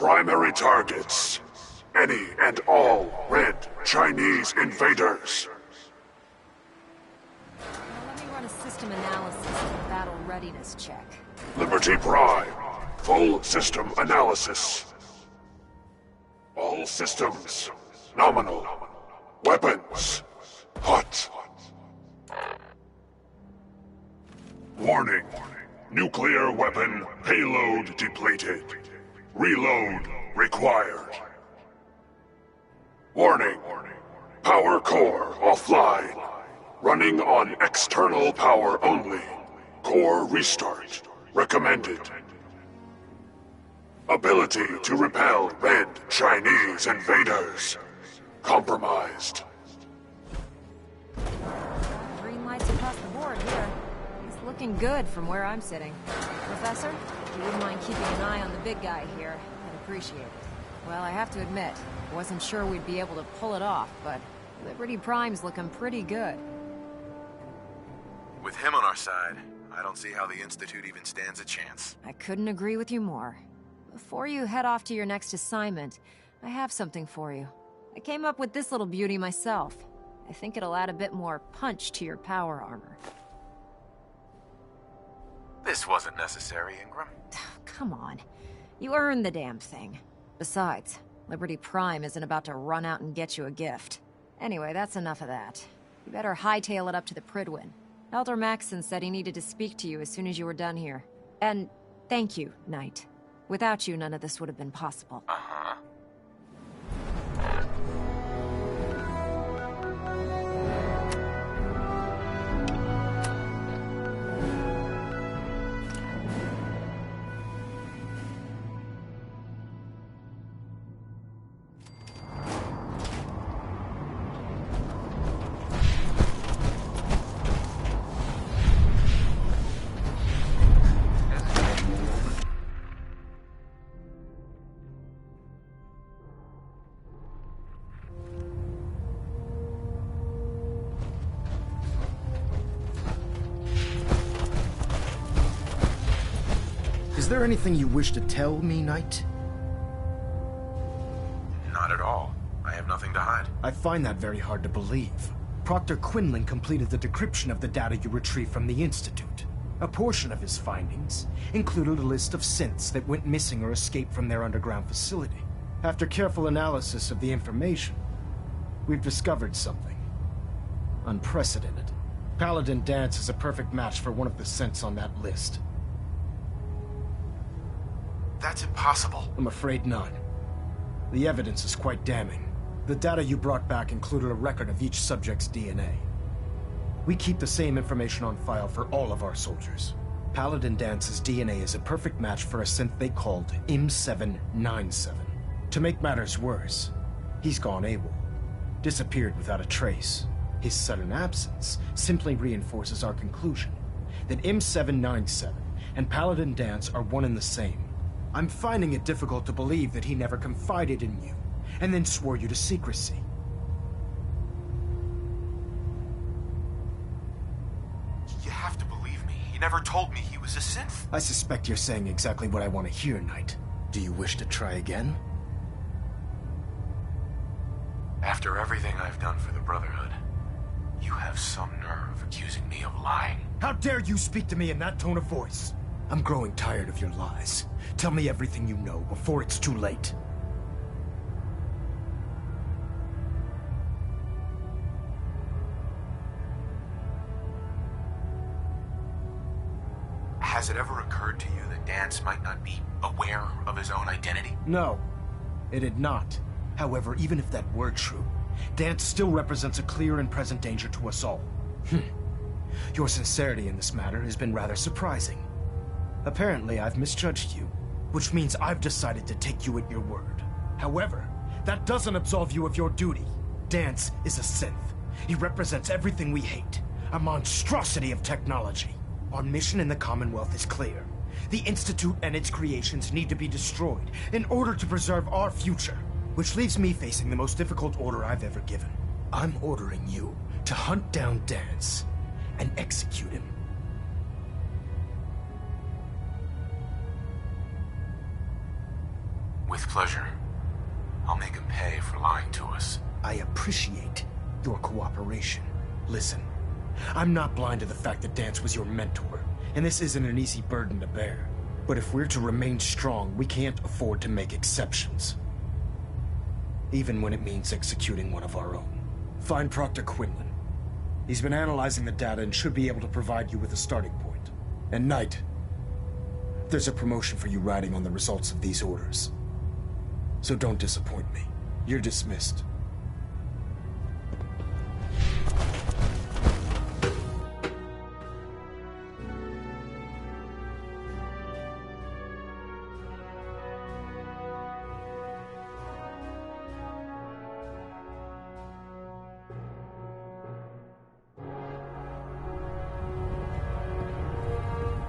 Primary targets. Any and all Red Chinese invaders. Now let me run a system analysis and a battle readiness check. Liberty Prime. Full system analysis. All systems. Nominal. Weapons. Hot. Warning. Nuclear weapon payload depleted. Reload required. Warning. Power core offline. Running on external power only. Core restart recommended. Ability to repel Red Chinese invaders. Compromised. Green lights across the board here. It's looking good from where I'm sitting. Professor, if you wouldn't mind keeping an eye on the big guy here, I'd appreciate it. Well, I have to admit, I wasn't sure we'd be able to pull it off, but Liberty Prime's looking pretty good. With him on our side, I don't see how the Institute even stands a chance. I couldn't agree with you more. Before you head off to your next assignment, I have something for you. I came up with this little beauty myself. I think it'll add a bit more punch to your power armor. This wasn't necessary, Ingram. Come on. You earned the damn thing. Besides, Liberty Prime isn't about to run out and get you a gift. Anyway, that's enough of that. You better hightail it up to the Prydwen. Elder Maxson said he needed to speak to you as soon as you were done here. And thank you, Knight. Without you, none of this would have been possible. Uh-huh. Is there anything you wish to tell me, Knight? Not at all. I have nothing to hide. I find that very hard to believe. Proctor Quinlan completed the decryption of the data you retrieved from the Institute. A portion of his findings included a list of synths that went missing or escaped from their underground facility. After careful analysis of the information, we've discovered something unprecedented. Paladin Danse is a perfect match for one of the synths on that list. That's impossible. I'm afraid not. The evidence is quite damning. The data you brought back included a record of each subject's DNA. We keep the same information on file for all of our soldiers. Paladin Danse's DNA is a perfect match for a synth they called M797. To make matters worse, he's gone AWOL. Disappeared without a trace. His sudden absence simply reinforces our conclusion that M797 and Paladin Danse are one and the same. I'm finding it difficult to believe that he never confided in you, and then swore you to secrecy. You have to believe me. He never told me he was a synth. I suspect you're saying exactly what I want to hear, Knight. Do you wish to try again? After everything I've done for the Brotherhood, you have some nerve accusing me of lying. How dare you speak to me in that tone of voice? I'm growing tired of your lies. Tell me everything you know before it's too late. Has it ever occurred to you that Danse might not be aware of his own identity? No, it had not. However, even if that were true, Danse still represents a clear and present danger to us all. Your sincerity in this matter has been rather surprising. Apparently, I've misjudged you, which means I've decided to take you at your word. However, that doesn't absolve you of your duty. Danse is a synth. He represents everything we hate, a monstrosity of technology. Our mission in the Commonwealth is clear. The Institute and its creations need to be destroyed in order to preserve our future, which leaves me facing the most difficult order I've ever given. I'm ordering you to hunt down Danse and execute him. With pleasure. I'll make him pay for lying to us. I appreciate your cooperation. Listen, I'm not blind to the fact that Danse was your mentor, and this isn't an easy burden to bear. But if we're to remain strong, we can't afford to make exceptions. Even when it means executing one of our own. Find Proctor Quinlan. He's been analyzing the data and should be able to provide you with a starting point. And Knight, there's a promotion for you riding on the results of these orders. So don't disappoint me. You're dismissed.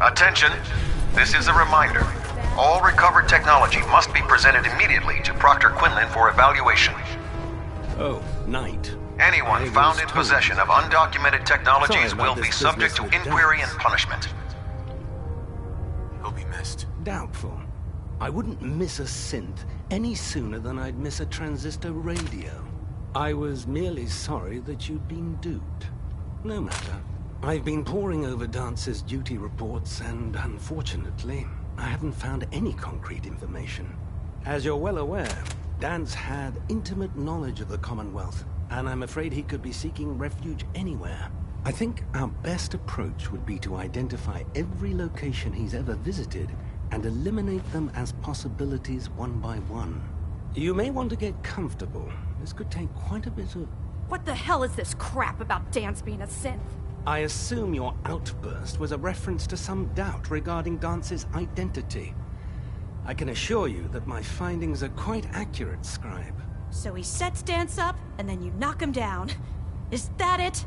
Attention! This is a reminder. All recovered technology must be presented immediately to Proctor Quinlan for evaluation. Oh, Knight. Anyone found in possession of undocumented technologies will be subject to inquiry and punishment. He'll be missed. Doubtful. I wouldn't miss a synth any sooner than I'd miss a transistor radio. I was merely sorry that you'd been duped. No matter. I've been poring over Dance's duty reports, and unfortunately, I haven't found any concrete information. As you're well aware, Dance had intimate knowledge of the Commonwealth, and I'm afraid he could be seeking refuge anywhere. I think our best approach would be to identify every location he's ever visited and eliminate them as possibilities one by one. You may want to get comfortable. This could take quite a bit of... What the hell is this crap about Danse being a synth? I assume your outburst was a reference to some doubt regarding Dance's identity. I can assure you that my findings are quite accurate, Scribe. So he sets Danse up, and then you knock him down. Is that it?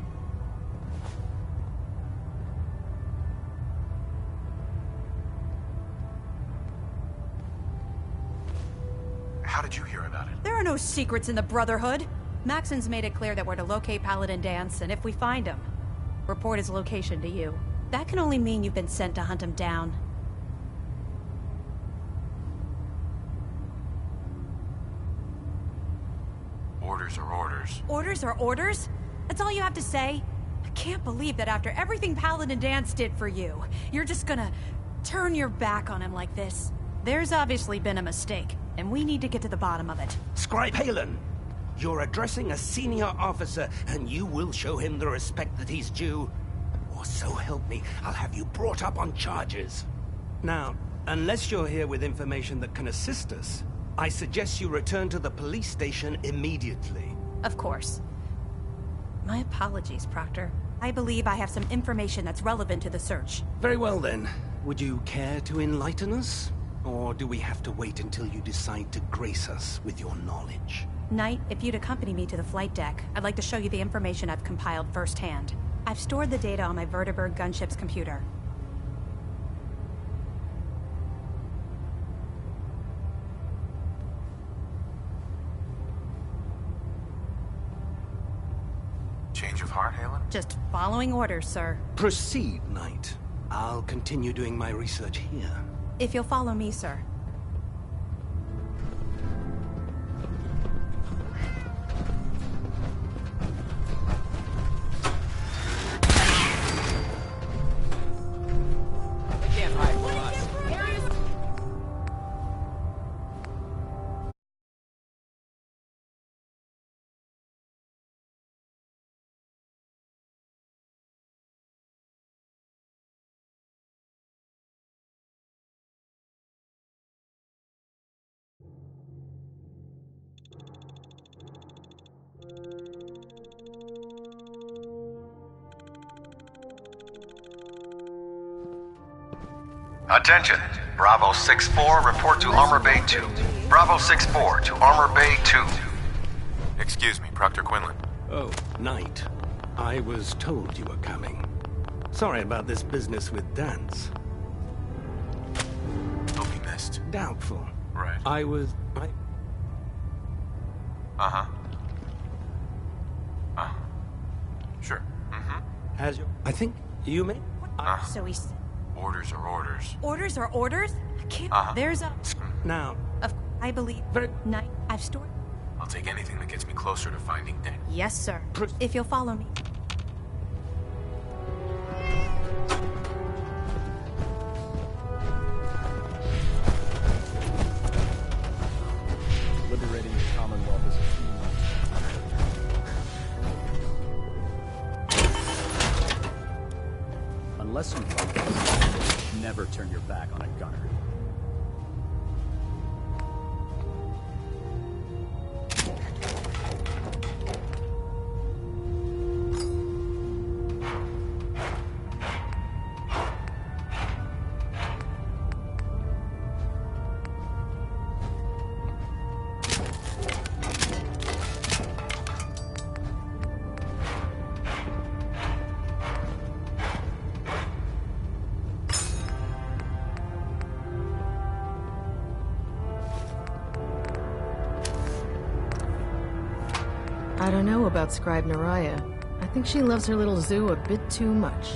How did you hear about it? There are no secrets in the Brotherhood. Maxon's made it clear that we're to locate Paladin Danse, and if we find him, report his location to you. That can only mean you've been sent to hunt him down. Orders are orders. Orders are orders? That's all you have to say? I can't believe that after everything Paladin Danse did for you, you're just gonna turn your back on him like this. There's obviously been a mistake, and we need to get to the bottom of it. Scribe Haylen! You're addressing a senior officer, and you will show him the respect that he's due. Or so help me, I'll have you brought up on charges. Now, unless you're here with information that can assist us, I suggest you return to the police station immediately. Of course. My apologies, Proctor. I believe I have some information that's relevant to the search. Very well then. Would you care to enlighten us? Or do we have to wait until you decide to grace us with your knowledge? Knight, if you'd accompany me to the flight deck, I'd like to show you the information I've compiled firsthand. I've stored the data on my Vertibird gunship's computer. Change of heart, Haylen? Just following orders, sir. Proceed, Knight. I'll continue doing my research here. If you'll follow me, sir. Attention! Bravo 6-4, report to Armor Bay 2. Bravo 6-4 to Armor Bay 2. Excuse me, Proctor Quinlan. Oh, Knight. I was told you were coming. Sorry about this business with Danse. He'll be missed. Doubtful. Right. Uh-huh. Sure. Mm-hmm. I think you may... So he's... Orders are orders. Orders are orders? I can't... There's a... Now, I believe. Night. I've stored. I'll take anything that gets me closer to finding Daniel. Yes, sir. If you'll follow me. Liberating the Commonwealth is a feat. Unless you focus, never turn your back on a gunner. I don't know about Scribe Naraya. I think she loves her little zoo a bit too much.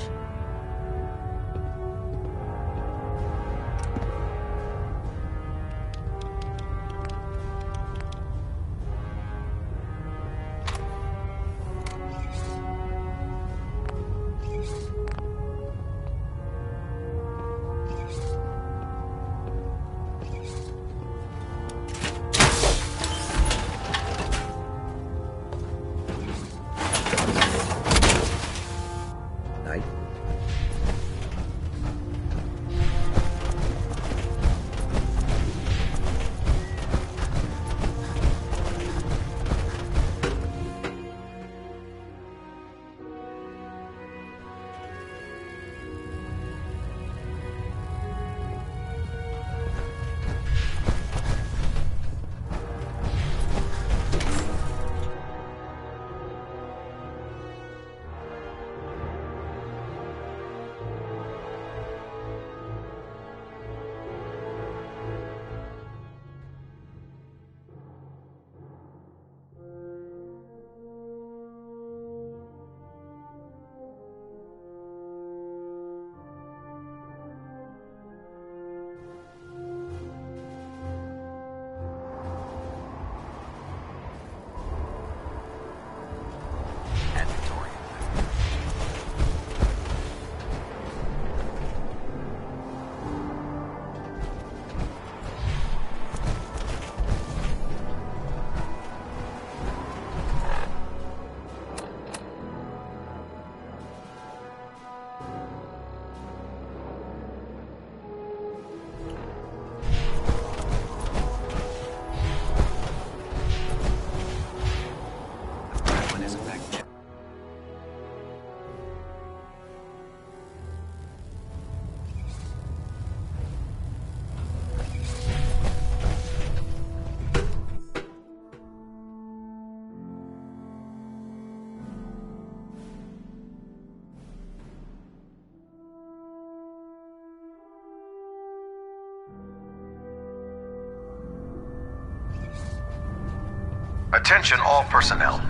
Attention all personnel.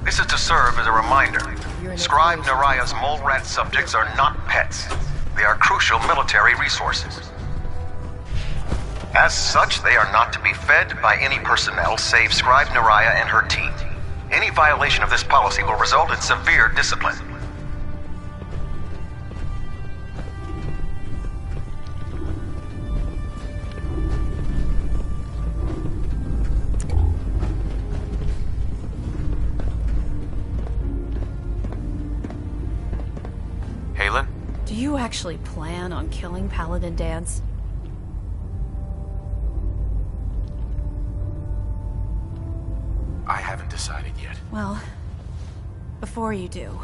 This is to serve as a reminder. Scribe Naraya's mole rat subjects are not pets. They are crucial military resources. As such, they are not to be fed by any personnel save Scribe Naraya and her team. Any violation of this policy will result in severe discipline. Do you actually plan on killing Paladin Danse? I haven't decided yet. Well, before you do,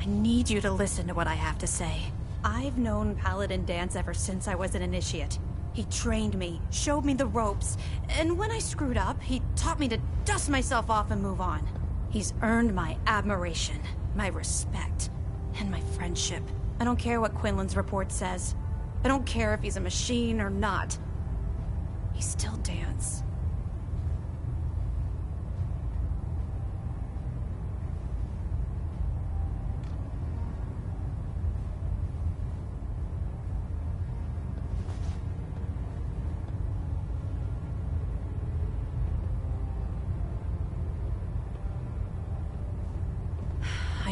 I need you to listen to what I have to say. I've known Paladin Danse ever since I was an initiate. He trained me, showed me the ropes, and when I screwed up, he taught me to dust myself off and move on. He's earned my admiration, my respect, and my friendship. I don't care what Quinlan's report says. I don't care if he's a machine or not. He's still Danse.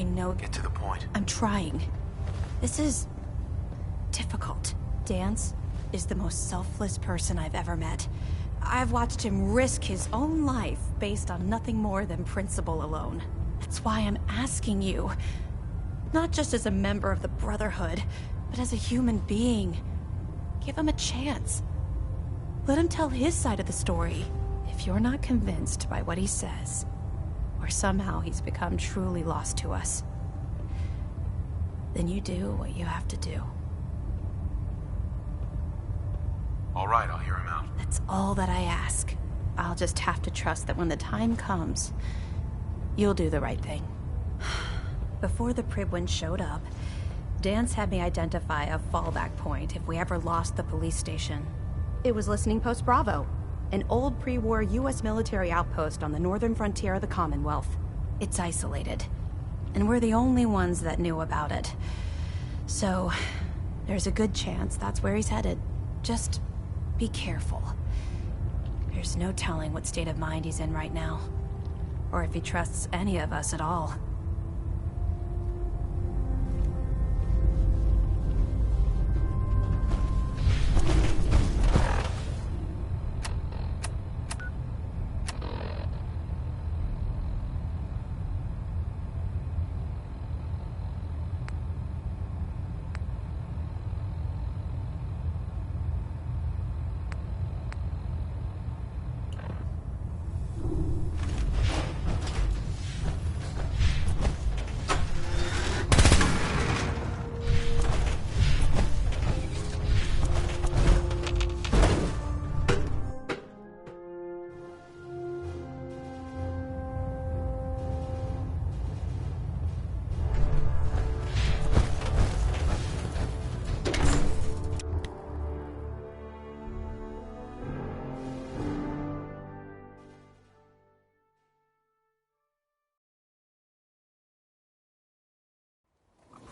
I know... Get to the point. I'm trying. This is... difficult. Danse is the most selfless person I've ever met. I've watched him risk his own life based on nothing more than principle alone. That's why I'm asking you. Not just as a member of the Brotherhood, but as a human being. Give him a chance. Let him tell his side of the story. If you're not convinced by what he says, or somehow he's become truly lost to us, then you do what you have to do. All right, I'll hear him out. That's all that I ask. I'll just have to trust that when the time comes, you'll do the right thing. Before the Prydwen showed up, Danse had me identify a fallback point if we ever lost the police station. It was Listening Post Bravo, an old pre-war US military outpost on the northern frontier of the Commonwealth. It's isolated, and we're the only ones that knew about it. So, there's a good chance that's where he's headed. Just be careful. There's no telling what state of mind he's in right now, or if he trusts any of us at all.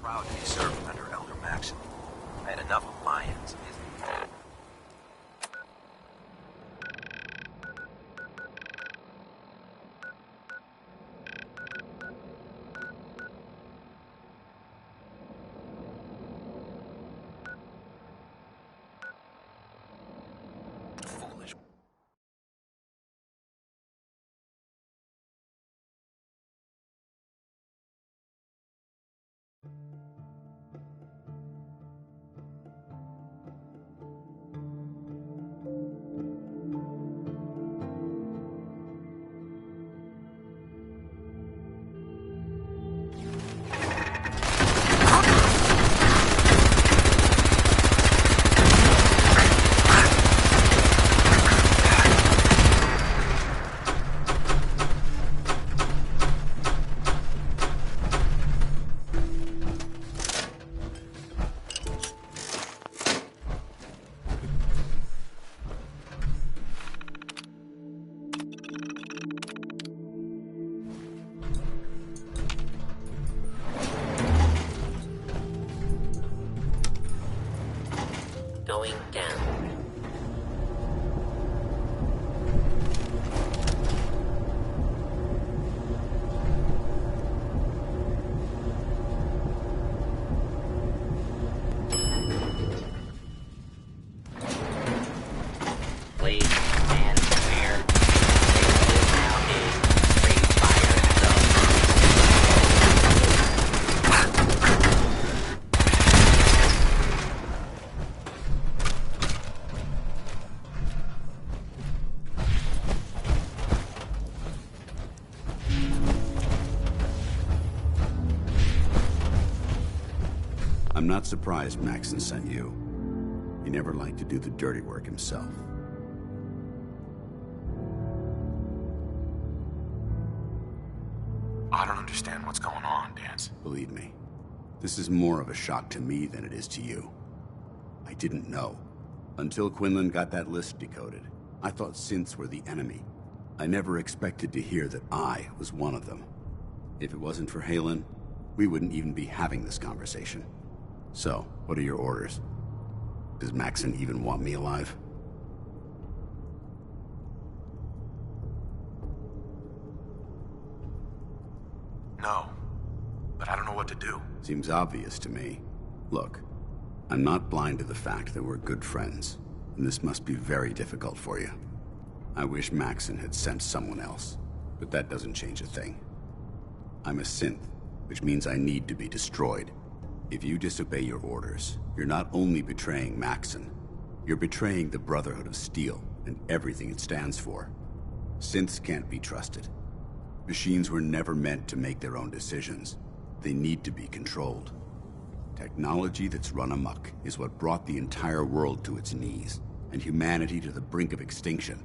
Proud to be serving under Elder Maxson. I had enough of Mayans. Foolish. Going down. Please stand clear. This now is free fire zone. I'm not surprised Maxson sent you. He never liked to do the dirty work himself. I don't understand what's going on, Danse. Believe me, this is more of a shock to me than it is to you. I didn't know. Until Quinlan got that list decoded, I thought synths were the enemy. I never expected to hear that I was one of them. If it wasn't for Haylen, we wouldn't even be having this conversation. So, what are your orders? Does Maxson even want me alive? No, but what to do. Seems obvious to me. Look, I'm not blind to the fact that we're good friends, and this must be very difficult for you. I wish Maxon had sent someone else, but that doesn't change a thing. I'm a synth, which means I need to be destroyed. If you disobey your orders, you're not only betraying Maxon, you're betraying the Brotherhood of Steel and everything it stands for. Synths can't be trusted. Machines were never meant to make their own decisions. They need to be controlled. Technology that's run amok is what brought the entire world to its knees, and humanity to the brink of extinction.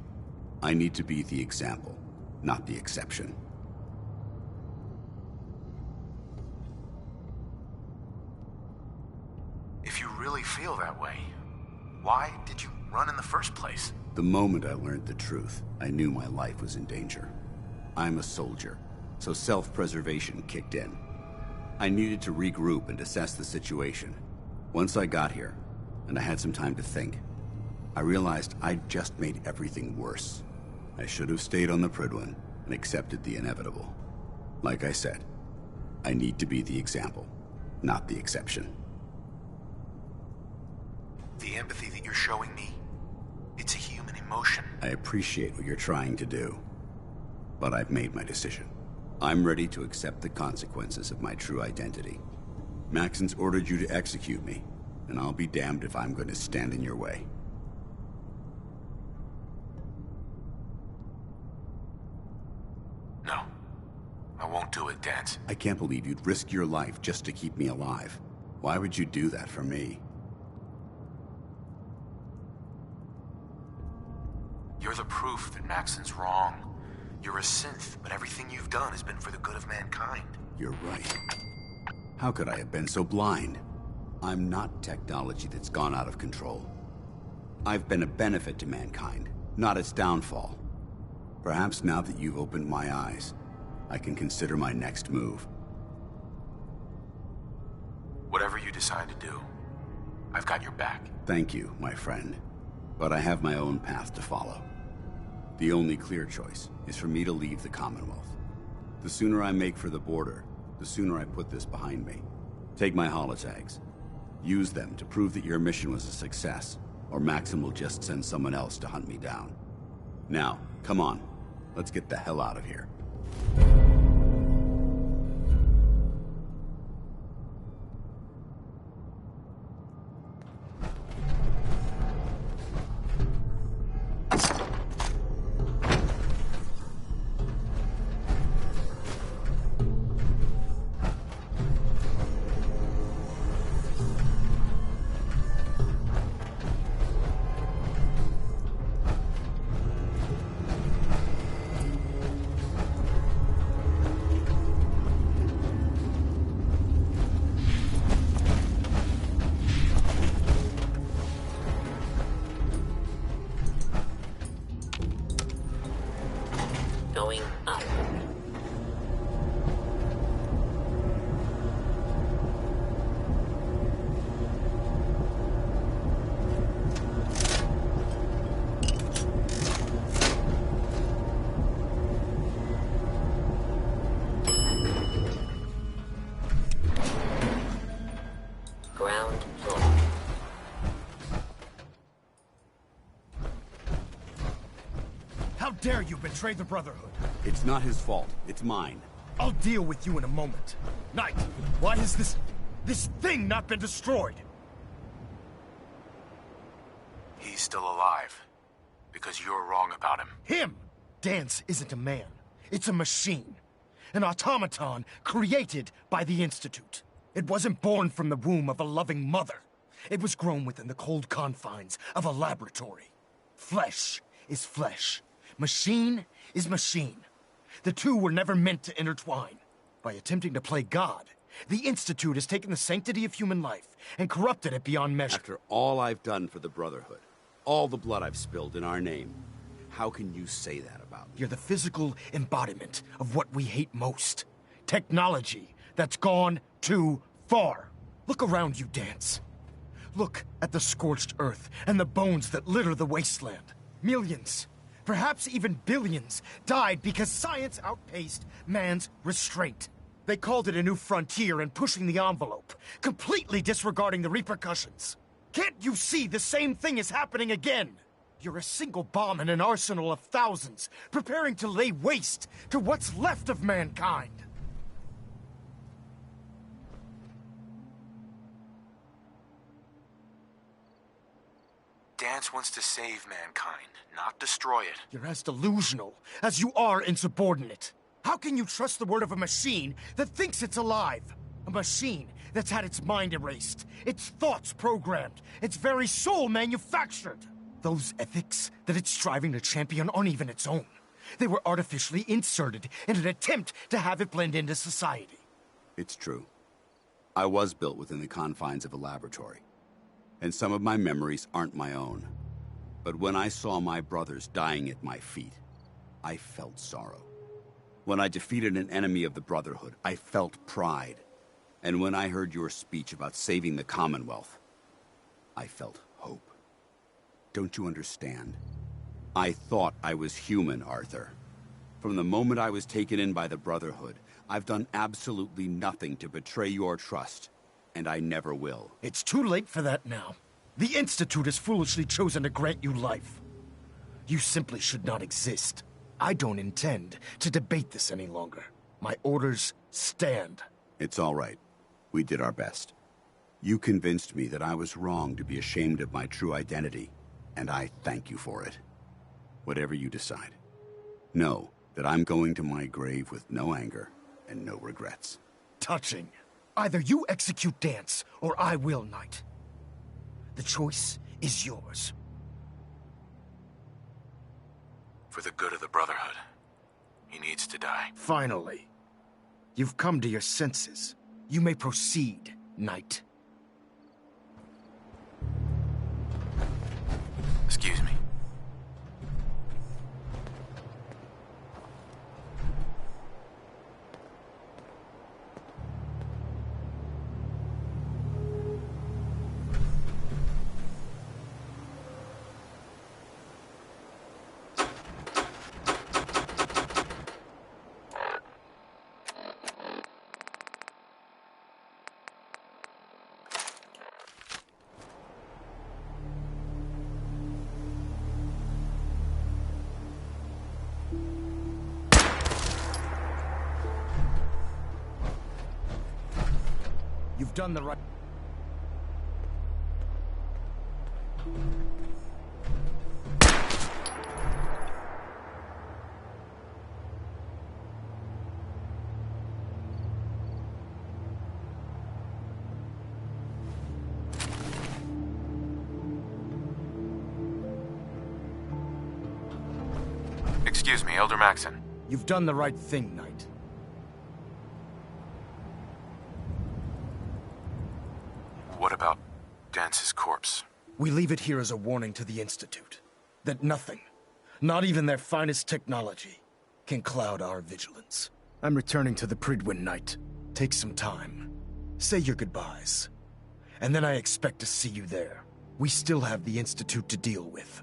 I need to be the example, not the exception. If you really feel that way, why did you run in the first place? The moment I learned the truth, I knew my life was in danger. I'm a soldier, so self-preservation kicked in. I needed to regroup and assess the situation. Once I got here, and I had some time to think, I realized I'd just made everything worse. I should have stayed on the Prydwen and accepted the inevitable. Like I said, I need to be the example, not the exception. The empathy that you're showing me, it's a human emotion. I appreciate what you're trying to do, but I've made my decision. I'm ready to accept the consequences of my true identity. Maxon's ordered you to execute me, and I'll be damned if I'm going to stand in your way. No, I won't do it, Danse. I can't believe you'd risk your life just to keep me alive. Why would you do that for me? You're the proof that Maxon's wrong. You're a synth, but everything you've done has been for the good of mankind. You're right. How could I have been so blind? I'm not technology that's gone out of control. I've been a benefit to mankind, not its downfall. Perhaps now that you've opened my eyes, I can consider my next move. Whatever you decide to do, I've got your back. Thank you, my friend. But I have my own path to follow. The only clear choice is for me to leave the Commonwealth. The sooner I make for the border, the sooner I put this behind me. Take my holotags. Use them to prove that your mission was a success, or Maxon will just send someone else to hunt me down. Now, come on. Let's get the hell out of here. Going up. Ground floor. How dare you betray the Brotherhood? It's not his fault. It's mine. I'll deal with you in a moment. Knight, why has this thing not been destroyed? He's still alive. Because you're wrong about him. Him! Danse isn't a man. It's a machine. An automaton created by the Institute. It wasn't born from the womb of a loving mother. It was grown within the cold confines of a laboratory. Flesh is flesh. Machine is machine. The two were never meant to intertwine. By attempting to play God, the Institute has taken the sanctity of human life and corrupted it beyond measure. After all I've done for the Brotherhood, all the blood I've spilled in our name, how can you say that about me? You're the physical embodiment of what we hate most. Technology that's gone too far. Look around you, Danse. Look at the scorched earth and the bones that litter the wasteland. Millions, perhaps even billions, died because science outpaced man's restraint. They called it a new frontier and pushing the envelope, completely disregarding the repercussions. Can't you see the same thing is happening again? You're a single bomb in an arsenal of thousands, preparing to lay waste to what's left of mankind. Danse wants to save mankind, not destroy it. You're as delusional as you are insubordinate. How can you trust the word of a machine that thinks it's alive? A machine that's had its mind erased, its thoughts programmed, its very soul manufactured. Those ethics that it's striving to champion aren't even its own. They were artificially inserted in an attempt to have it blend into society. It's true. I was built within the confines of a laboratory, and some of my memories aren't my own. But when I saw my brothers dying at my feet, I felt sorrow. When I defeated an enemy of the Brotherhood, I felt pride. And when I heard your speech about saving the Commonwealth, I felt hope. Don't you understand? I thought I was human, Arthur. From the moment I was taken in by the Brotherhood, I've done absolutely nothing to betray your trust, and I never will. It's too late for that now. The Institute has foolishly chosen to grant you life. You simply should not exist. I don't intend to debate this any longer. My orders stand. It's all right. We did our best. You convinced me that I was wrong to be ashamed of my true identity, and I thank you for it. Whatever you decide, know that I'm going to my grave with no anger and no regrets. Touching. Either you execute Danse, or I will, Knight. The choice is yours. For the good of the Brotherhood, he needs to die. Finally. You've come to your senses. You may proceed, Knight. Excuse me. You've done the right... Excuse me, Elder Maxson. You've done the right thing, Knight. What about Dance's corpse? We leave it here as a warning to the Institute. That nothing, not even their finest technology, can cloud our vigilance. I'm returning to the Prydwen, Knight. Take some time. Say your goodbyes. And then I expect to see you there. We still have the Institute to deal with.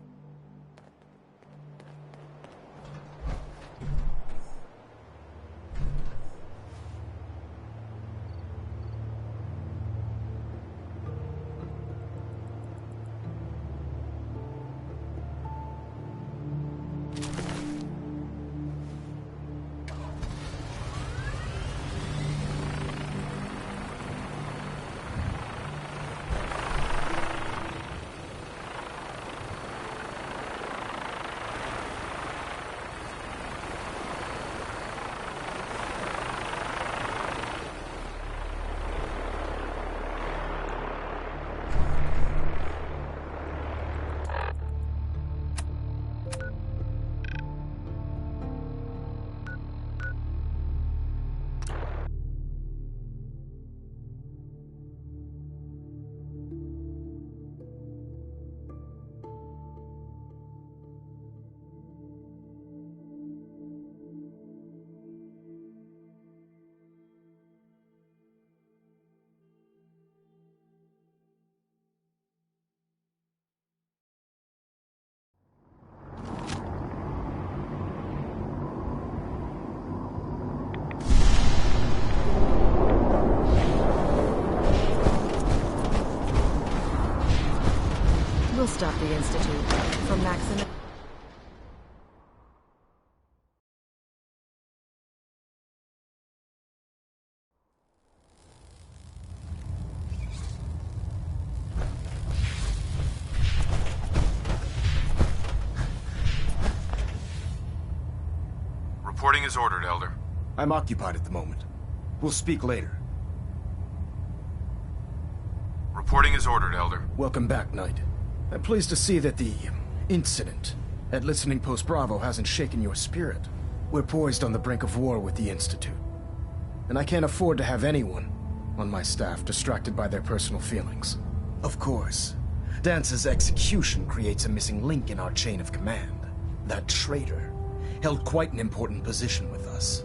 stop the Institute from maximizing. Reporting is ordered, Elder. I'm occupied at the moment. We'll speak later. Reporting is ordered, Elder. Welcome back, Knight. I'm pleased to see that the incident at Listening Post Bravo hasn't shaken your spirit. We're poised on the brink of war with the Institute. And I can't afford to have anyone on my staff distracted by their personal feelings. Of course, Dance's execution creates a missing link in our chain of command. That traitor held quite an important position with us.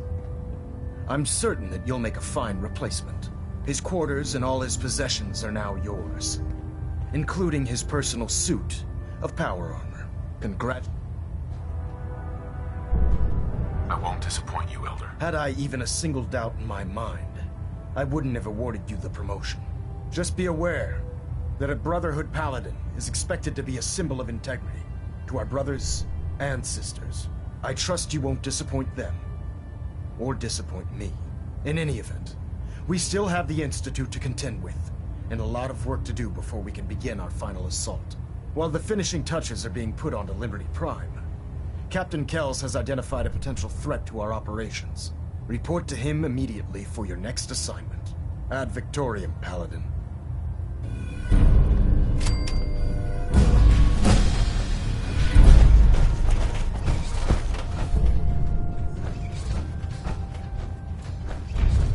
I'm certain that you'll make a fine replacement. His quarters and all his possessions are now yours, including his personal suit of power armor. I won't disappoint you, Elder. Had I even a single doubt in my mind, I wouldn't have awarded you the promotion. Just be aware that a Brotherhood Paladin is expected to be a symbol of integrity to our brothers and sisters. I trust you won't disappoint them, or disappoint me. In any event, we still have the Institute to contend with, and a lot of work to do before we can begin our final assault. While the finishing touches are being put onto Liberty Prime, Captain Kells has identified a potential threat to our operations. Report to him immediately for your next assignment. Ad Victoriam, Paladin.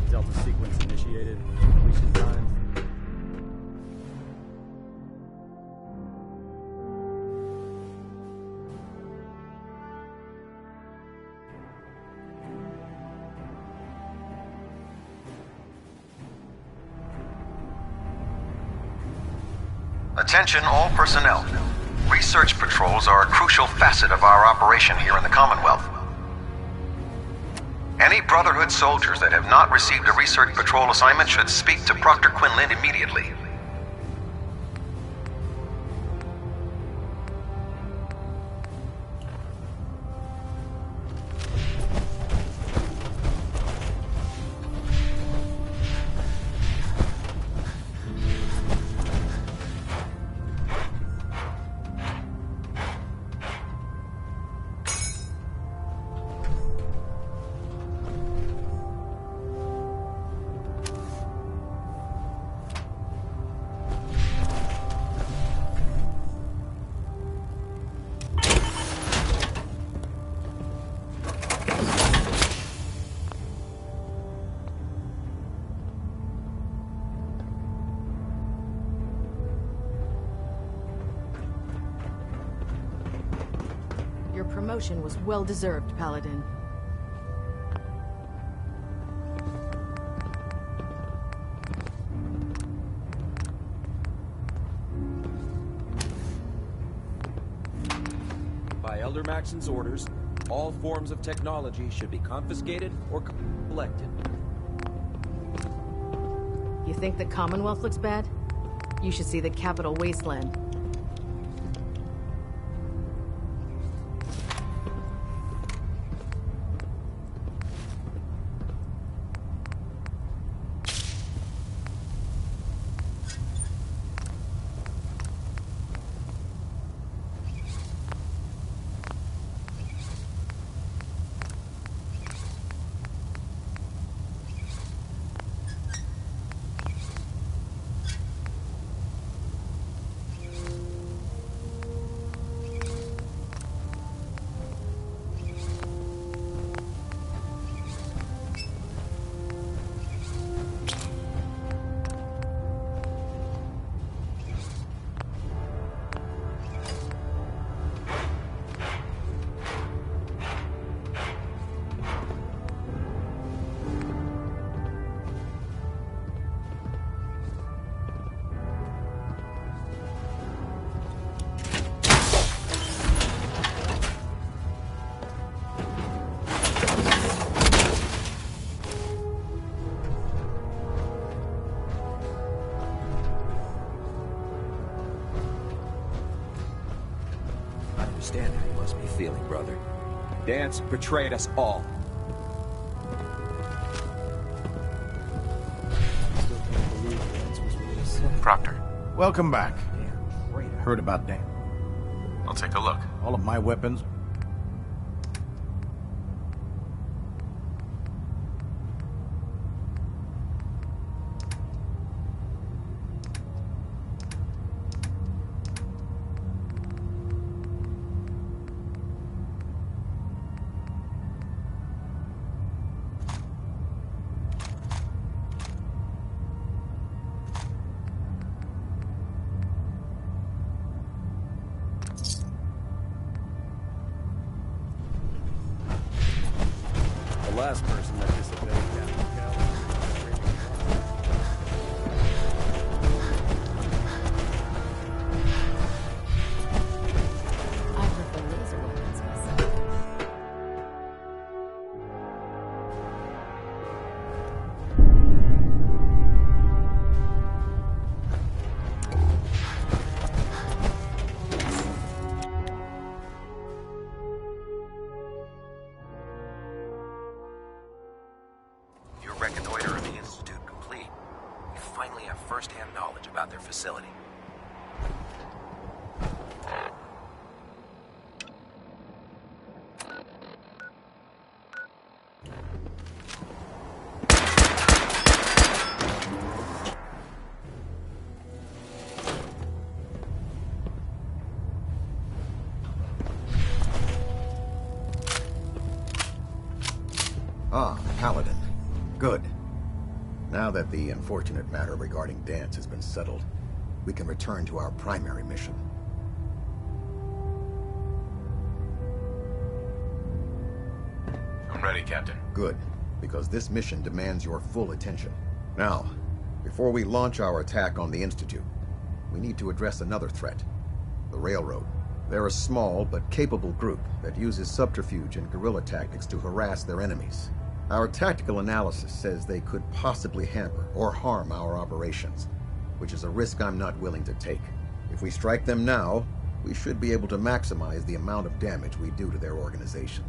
Delta sequence initiated. Completion time. Attention all personnel. Research patrols are a crucial facet of our operation here in the Commonwealth. Any Brotherhood soldiers that have not received a research patrol assignment should speak to Proctor Quinlan immediately. Your promotion was well-deserved, Paladin. By Elder Maxon's orders, all forms of technology should be confiscated or collected. You think the Commonwealth looks bad? You should see the Capital Wasteland. feeling, brother. Dance betrayed us all. Proctor. Welcome back. Heard about Dan. I'll take a look. All of my weapons. The last person that disobeyed Captain Cal. I prefer laser weapons myself. Your reconnoiter of the Institute complete. We finally have first-hand knowledge about their facility. Ah, Paladin. Good. Now that the unfortunate matter regarding Dance has been settled, we can return to our primary mission. I'm ready, Captain. Good, because this mission demands your full attention. Now, before we launch our attack on the Institute, we need to address another threat. The Railroad. They're a small but capable group that uses subterfuge and guerrilla tactics to harass their enemies. Our tactical analysis says they could possibly hamper or harm our operations, which is a risk I'm not willing to take. If we strike them now, we should be able to maximize the amount of damage we do to their organization.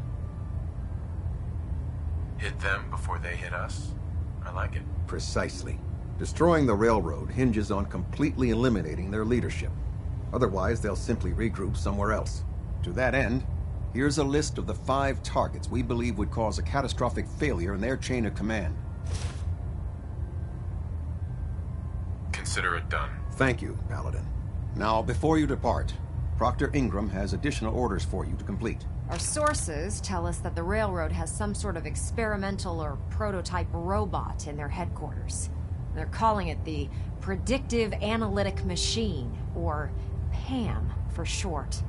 Hit them before they hit us? I like it. Precisely. Destroying the Railroad hinges on completely eliminating their leadership. Otherwise, they'll simply regroup somewhere else. To that end, here's a list of the 5 targets we believe would cause a catastrophic failure in their chain of command. Consider it done. Thank you, Paladin. Now, before you depart, Proctor Ingram has additional orders for you to complete. Our sources tell us that the Railroad has some sort of experimental or prototype robot in their headquarters. They're calling it the Predictive Analytic Machine, or PAM for short.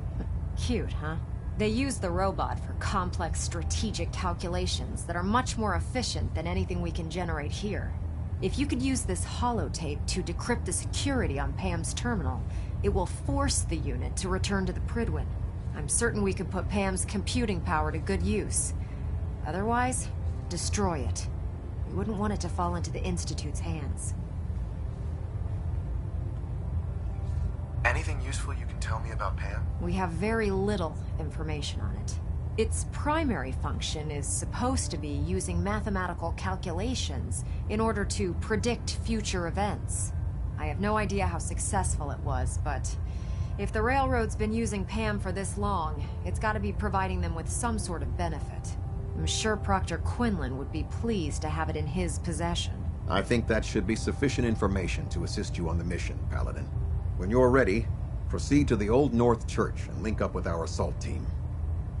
Cute, huh? They use the robot for complex strategic calculations that are much more efficient than anything we can generate here. If you could use this holotape to decrypt the security on PAM's terminal, it will force the unit to return to the Prydwen. I'm certain we could put PAM's computing power to good use. Otherwise, destroy it. We wouldn't want it to fall into the Institute's hands. Anything useful you can tell me about PAM? We have very little information on it. Its primary function is supposed to be using mathematical calculations in order to predict future events. I have no idea how successful it was, but if the Railroad's been using PAM for this long, it's got to be providing them with some sort of benefit. I'm sure Proctor Quinlan would be pleased to have it in his possession. I think that should be sufficient information to assist you on the mission, Paladin. When you're ready, proceed to the Old North Church and link up with our assault team.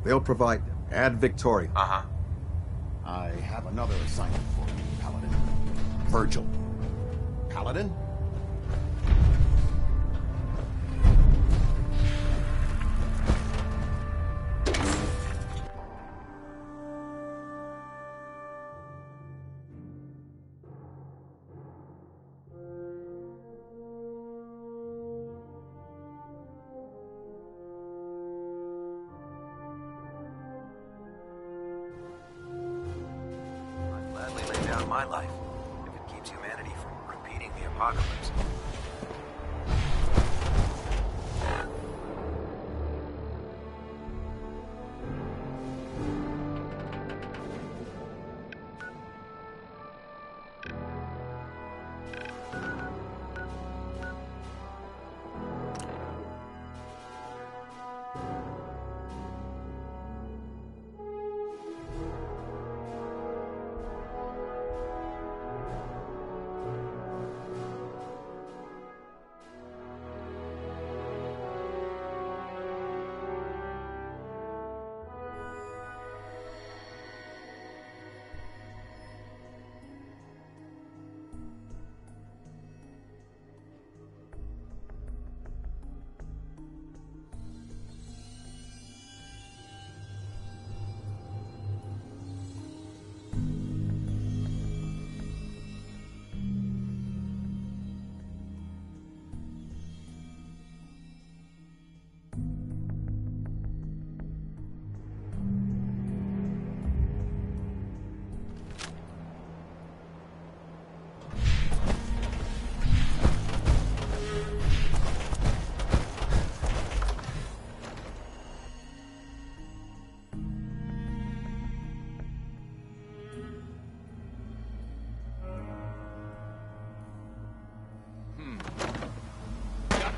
They'll provide Ad Victoria. Uh-huh. I have another assignment for you, Paladin. Virgil. Paladin? My life, if it keeps humanity from repeating the apocalypse.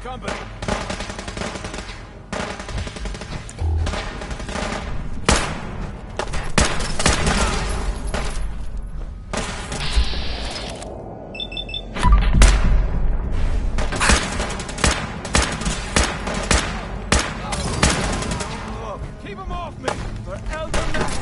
company. Keep him off me! For Elder Matt!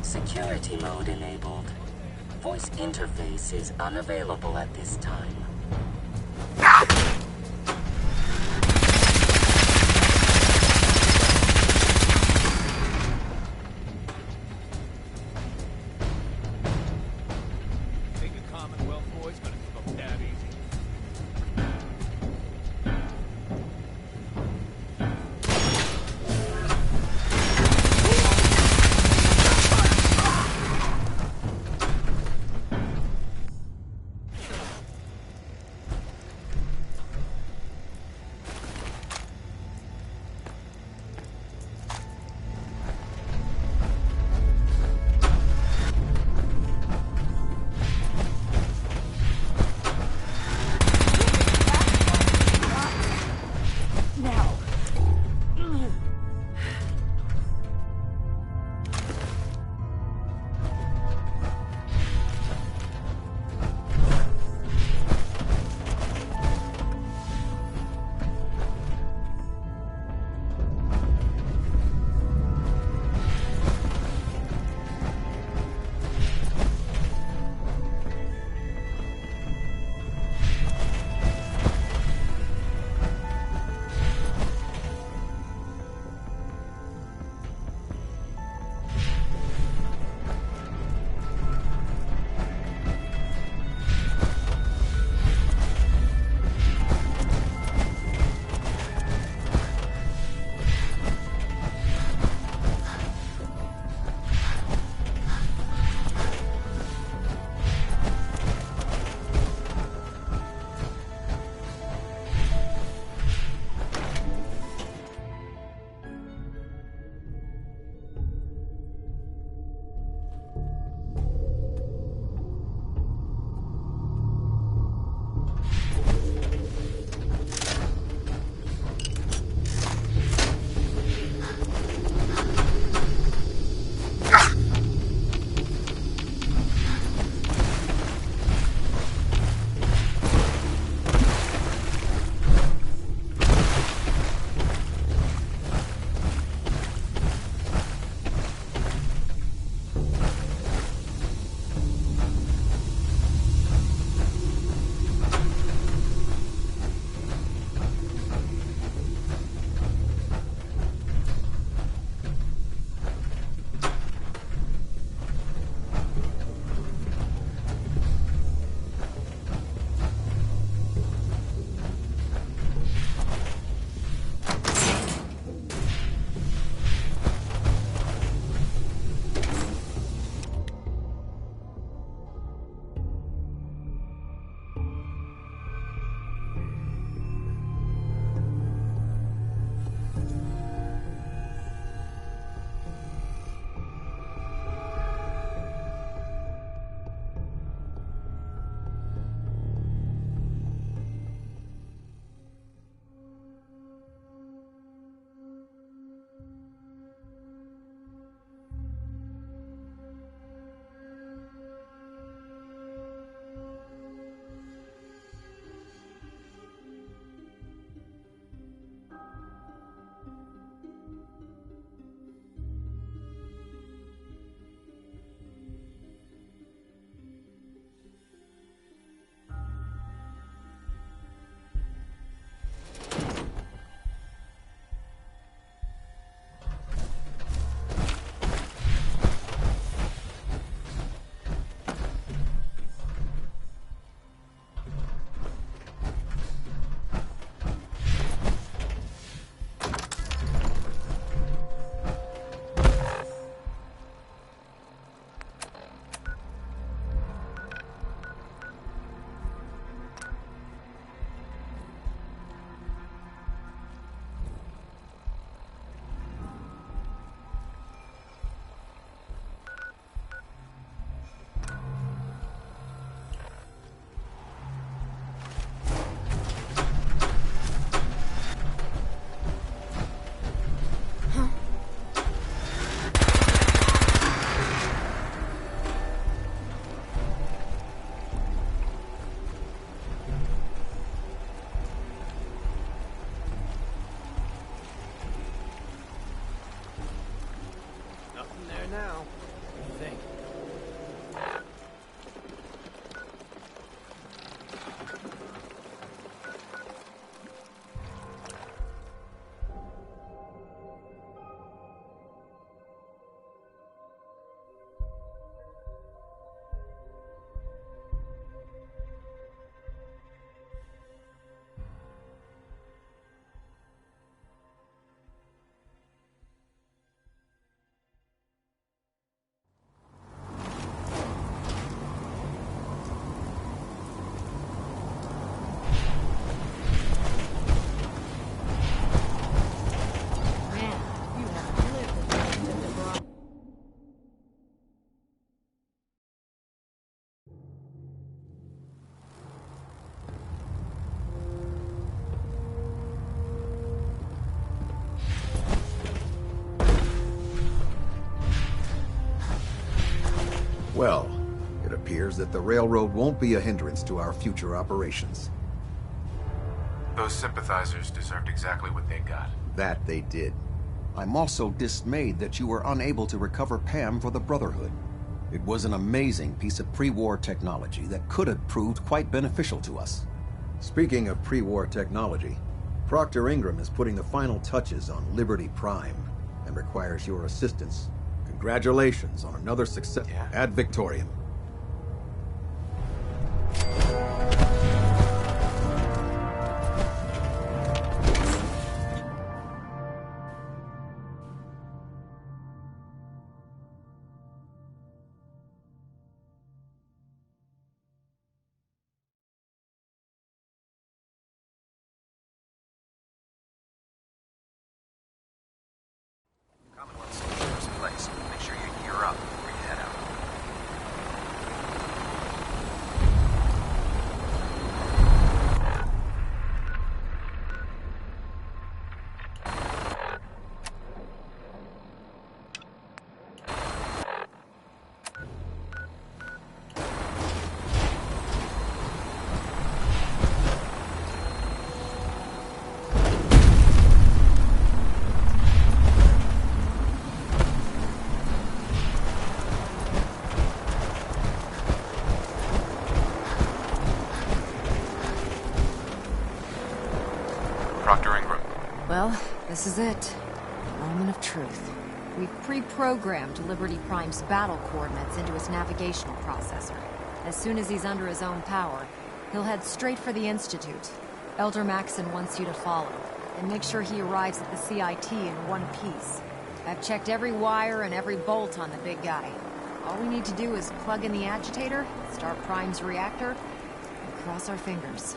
Security mode enabled. Voice interface is unavailable at this time. now. What do you think? Well, it appears that the railroad won't be a hindrance to our future operations. Those sympathizers deserved exactly what they got. That they did. I'm also dismayed that you were unable to recover Pam for the Brotherhood. It was an amazing piece of pre-war technology that could have proved quite beneficial to us. Speaking of pre-war technology, Proctor Ingram is putting the final touches on Liberty Prime and requires your assistance. Congratulations on another success ad Victoriam. Commonwealth Stationer's place. Make sure you gear up before you head out. Proctor Ingram. Well, this is it. Moment of truth. We've pre-programmed Liberty Prime's battle coordinates into his navigational processor. As soon as he's under his own power, he'll head straight for the Institute. Elder Maxson wants you to follow, and make sure he arrives at the CIT in one piece. I've checked every wire and every bolt on the big guy. All we need to do is plug in the agitator, start Prime's reactor, and cross our fingers.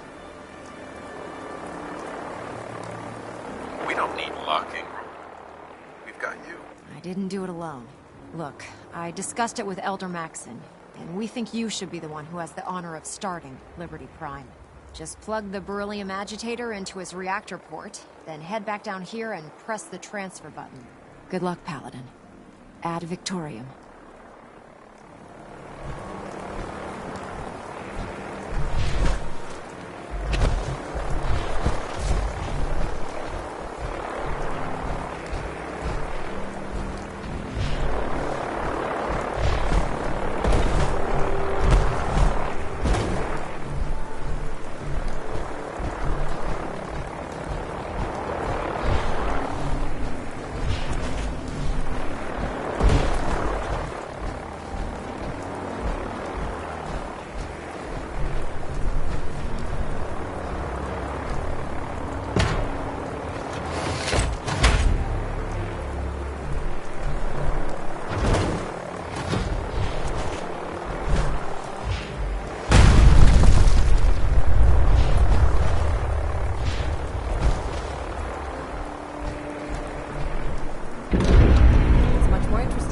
We don't need luck, Ingram. We've got you. I didn't do it alone. Look, I discussed it with Elder Maxson, and we think you should be the one who has the honor of starting Liberty Prime. Just plug the beryllium agitator into his reactor port, then head back down here and press the transfer button. Good luck, Paladin. Ad Victoriam.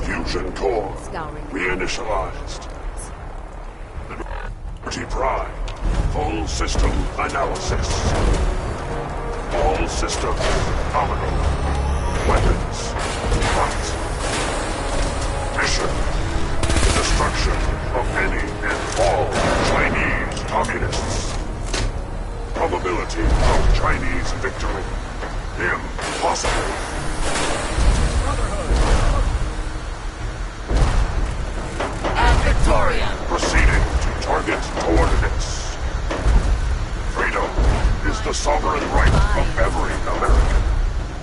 Fusion core reinitialized. Liberty Prime. Full system analysis. All systems nominal. Weapons hot. Mission: destruction of any and all Chinese communists. Probability of Chinese victory: impossible. Proceeding to target coordinates. Freedom is the sovereign right of every American.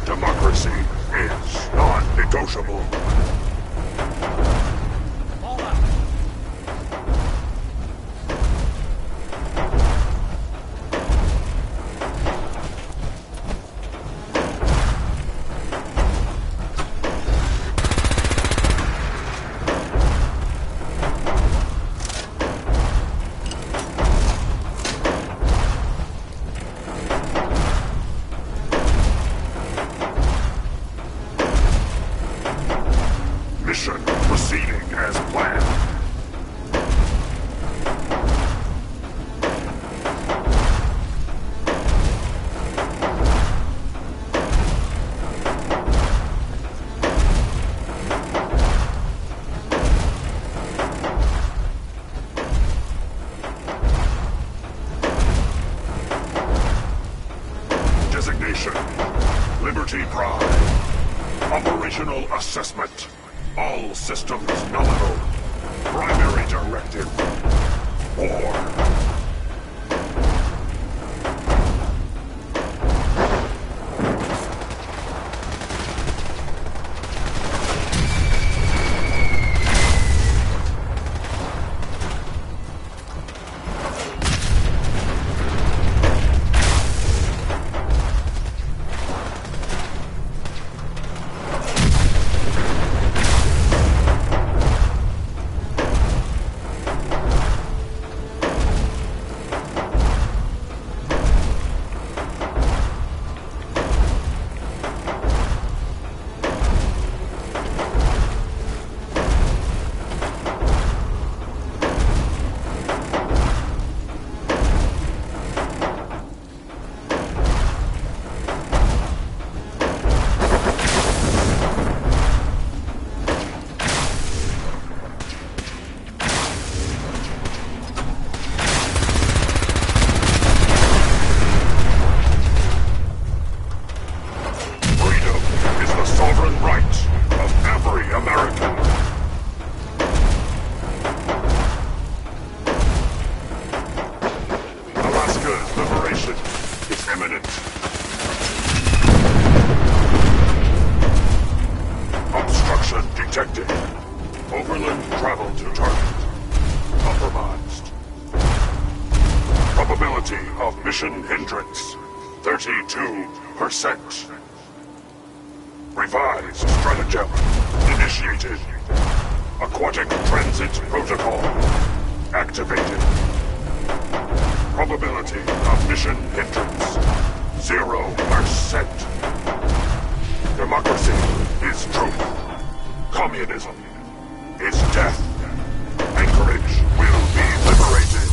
Democracy is non-negotiable. Confirmation. Liberty Prime. Operational assessment. All systems nominal. Primary directive. War. Mission hindrance, 32%. Revised stratagem initiated. Aquatic transit protocol activated. Probability of mission hindrance, 0%. Democracy is truth. Communism is death. Anchorage will be liberated.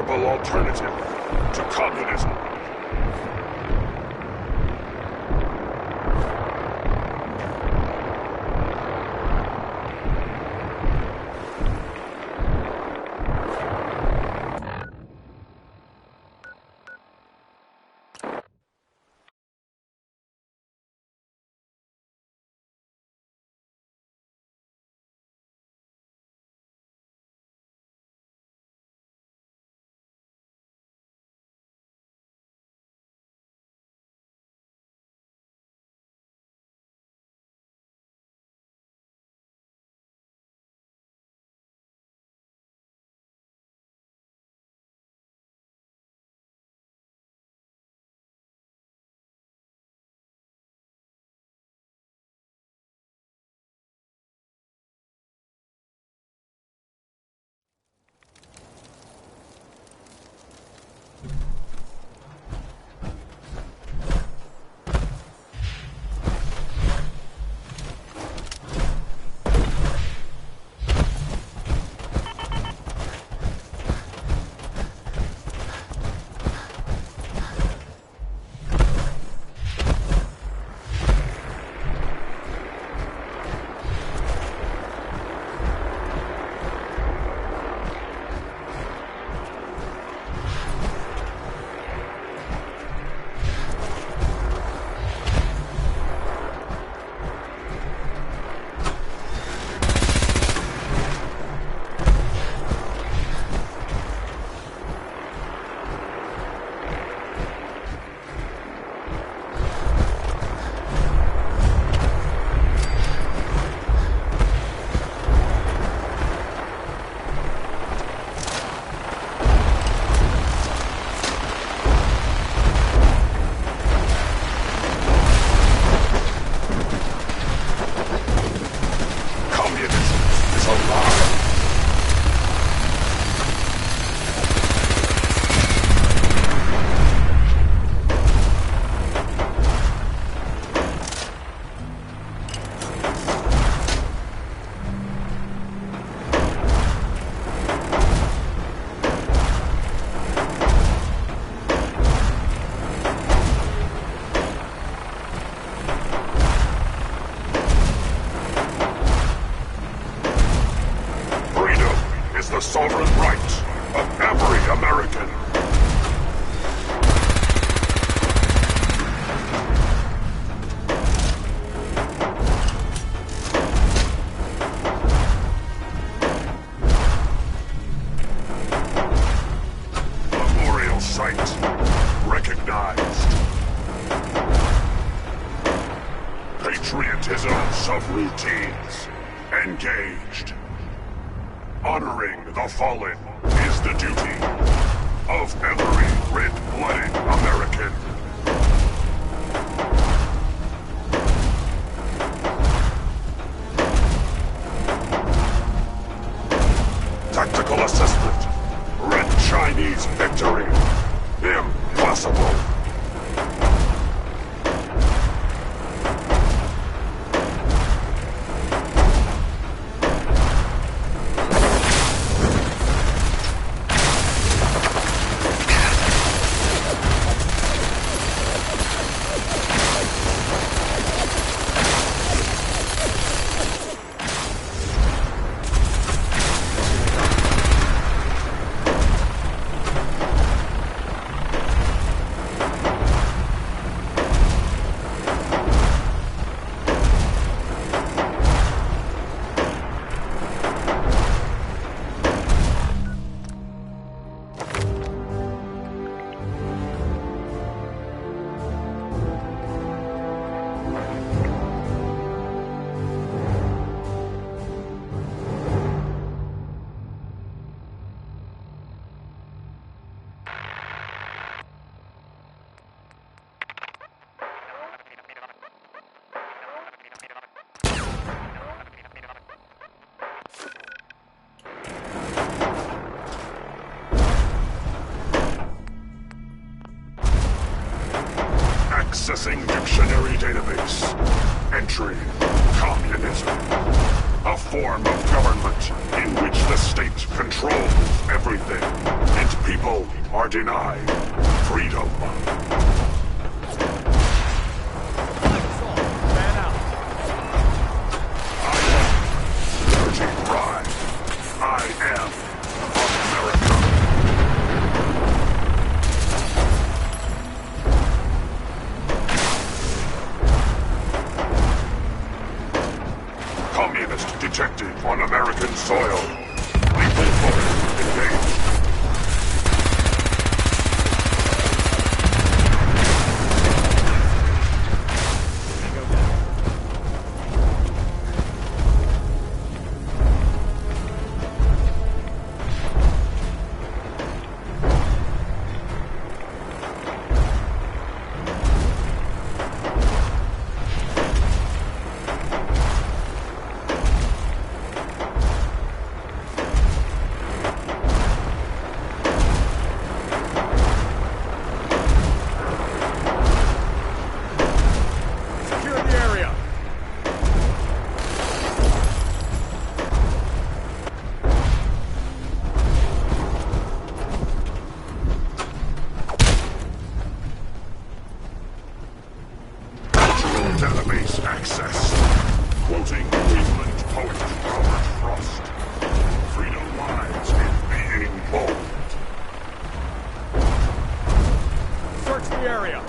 Alternative to communism. patriotism subroutines engaged. Honoring the fallen is the duty of every red-blooded American. Tactical assessment. Red Chinese victory. Impossible. Accessing dictionary database. Entry: communism. A form of government in which the state controls everything, and people are denied freedom. Dirty Prime. I am America. Communist detected on American soil. Lethal force engaged. Database access. Quoting Cleveland poet Robert Frost. Freedom lies in being bold. Search the area.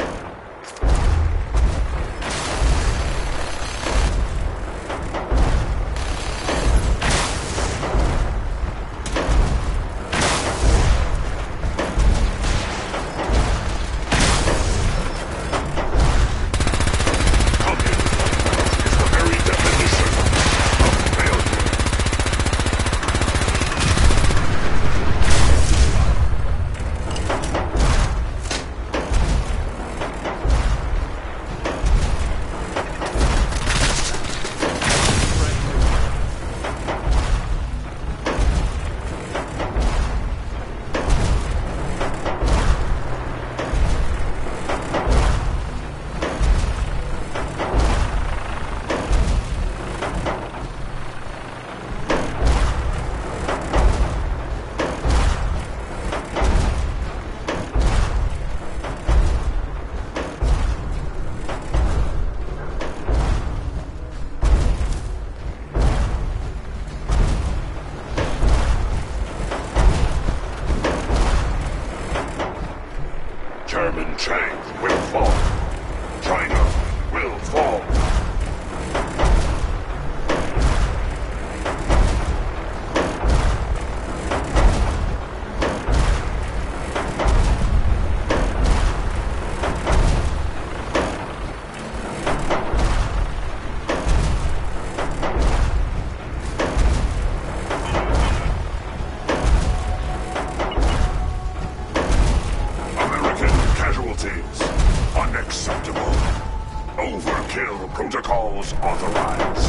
Kill protocols authorized.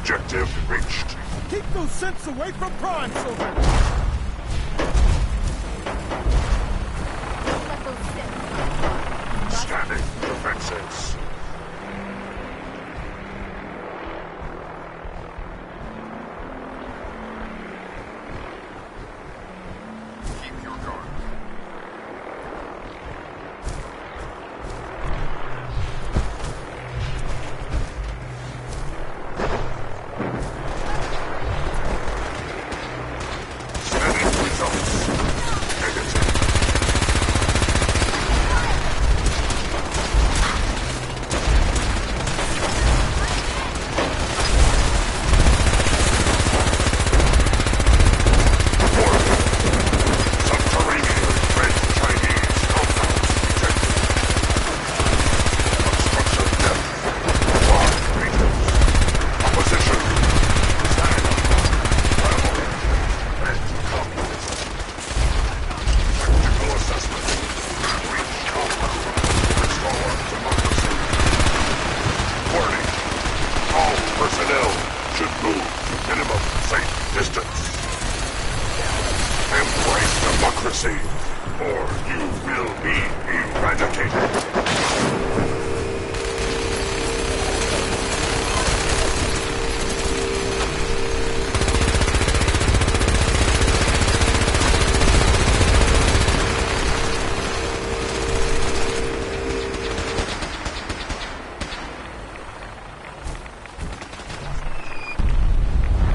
Objective reached. Keep those synths away from Prime, Silver! Scanning defenses. Keep your guard. Personnel should move to minimum safe distance. Embrace democracy, or you will be eradicated.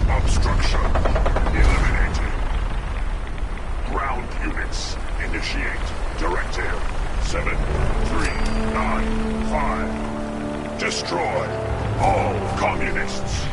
Obstruction eliminated. Ground units initiate Directive 7395. Destroy all communists.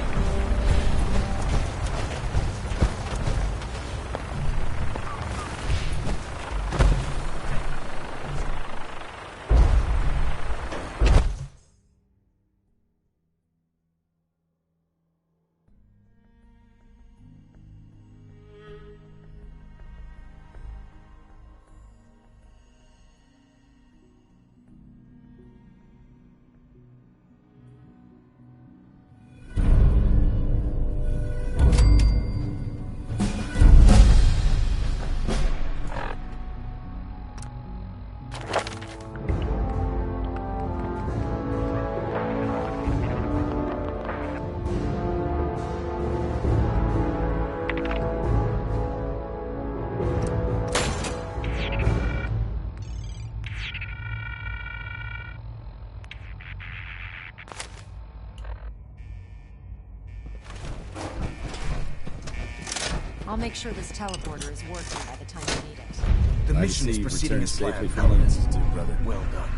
I'll make sure this teleporter is working by the time you need it. The mission is proceeding as safely planned. from the Institute, brother. Well done.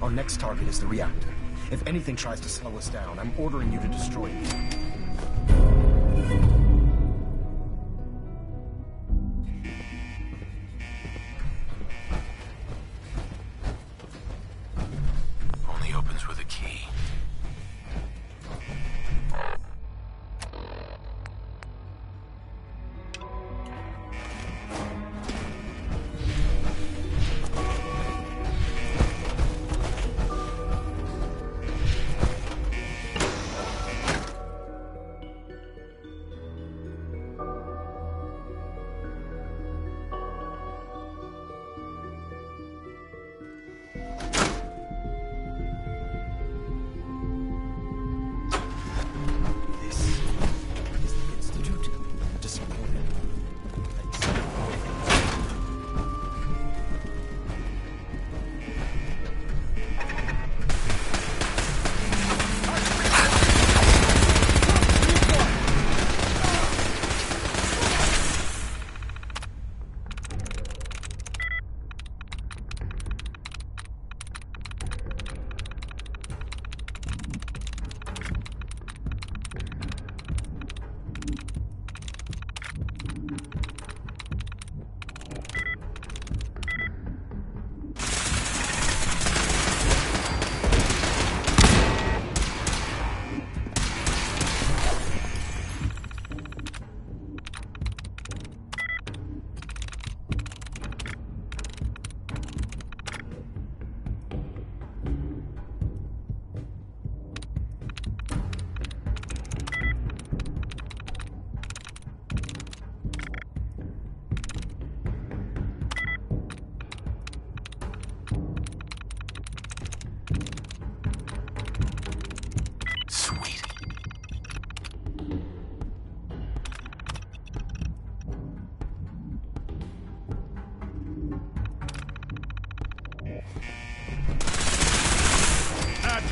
Our next target is the reactor. If anything tries to slow us down, I'm ordering you to destroy it. Only opens with a key.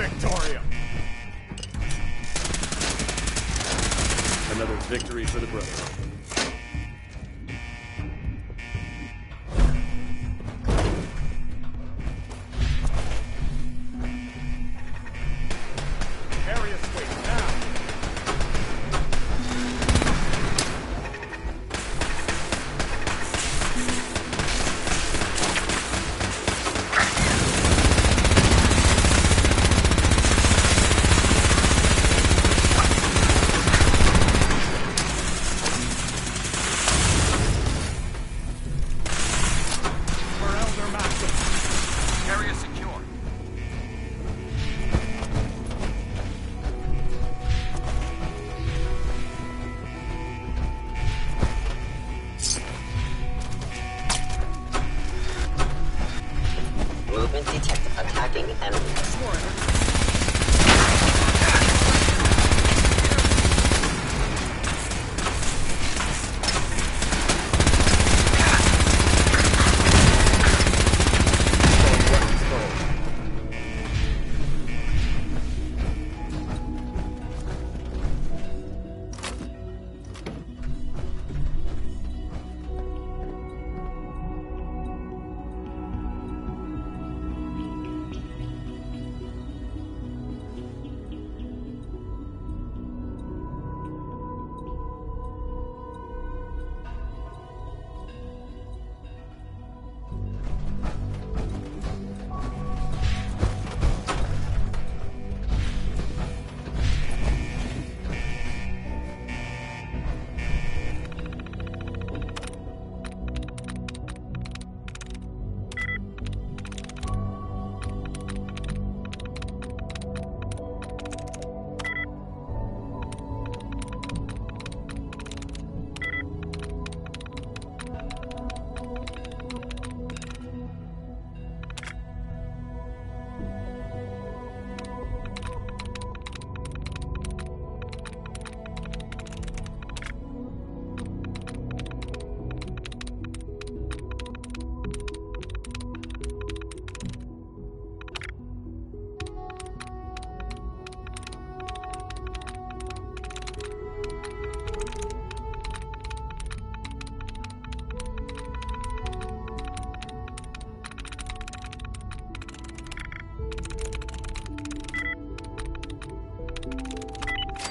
Victoria! Another victory for the Brotherhood. Area switch now! Area secure. Movement detected. Attacking enemy.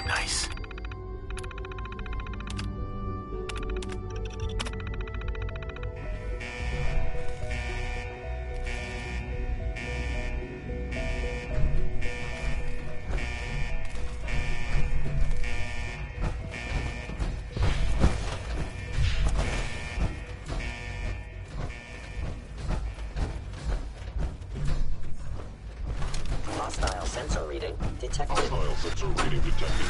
Nice. Hostile sensor reading detected. Hostile sensor reading detected.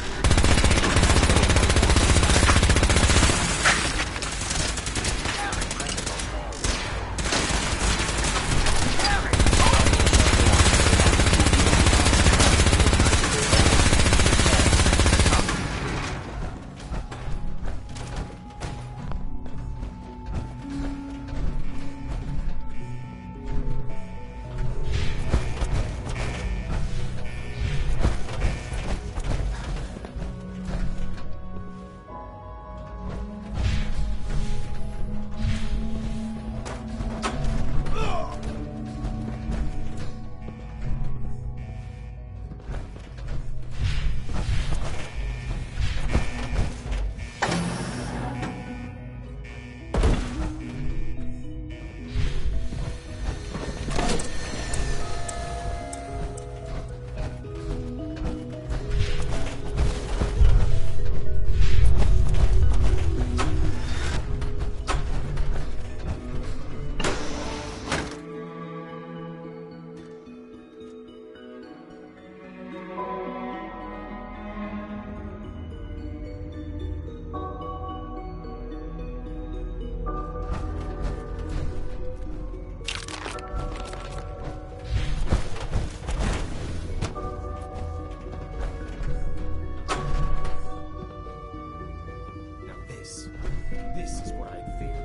This is what I fear.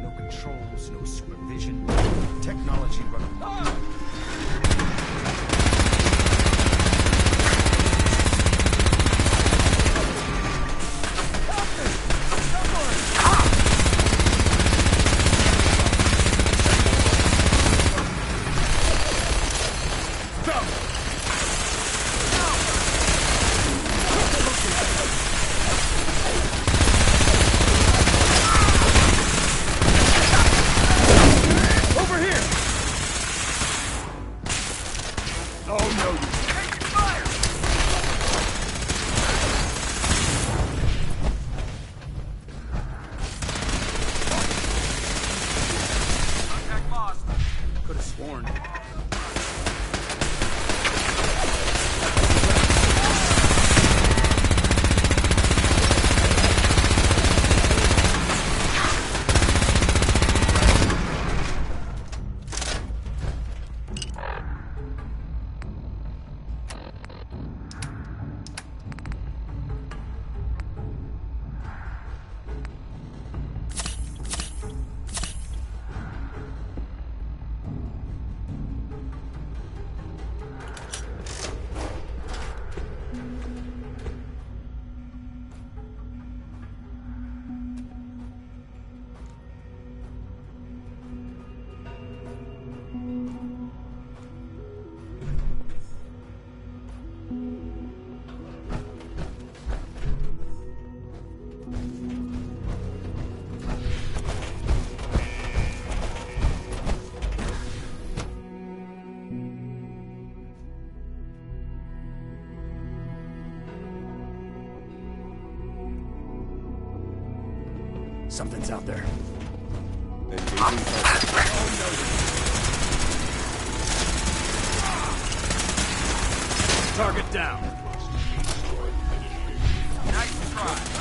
No controls, no supervision. Technology running. Something's out there. Target down. Nice try.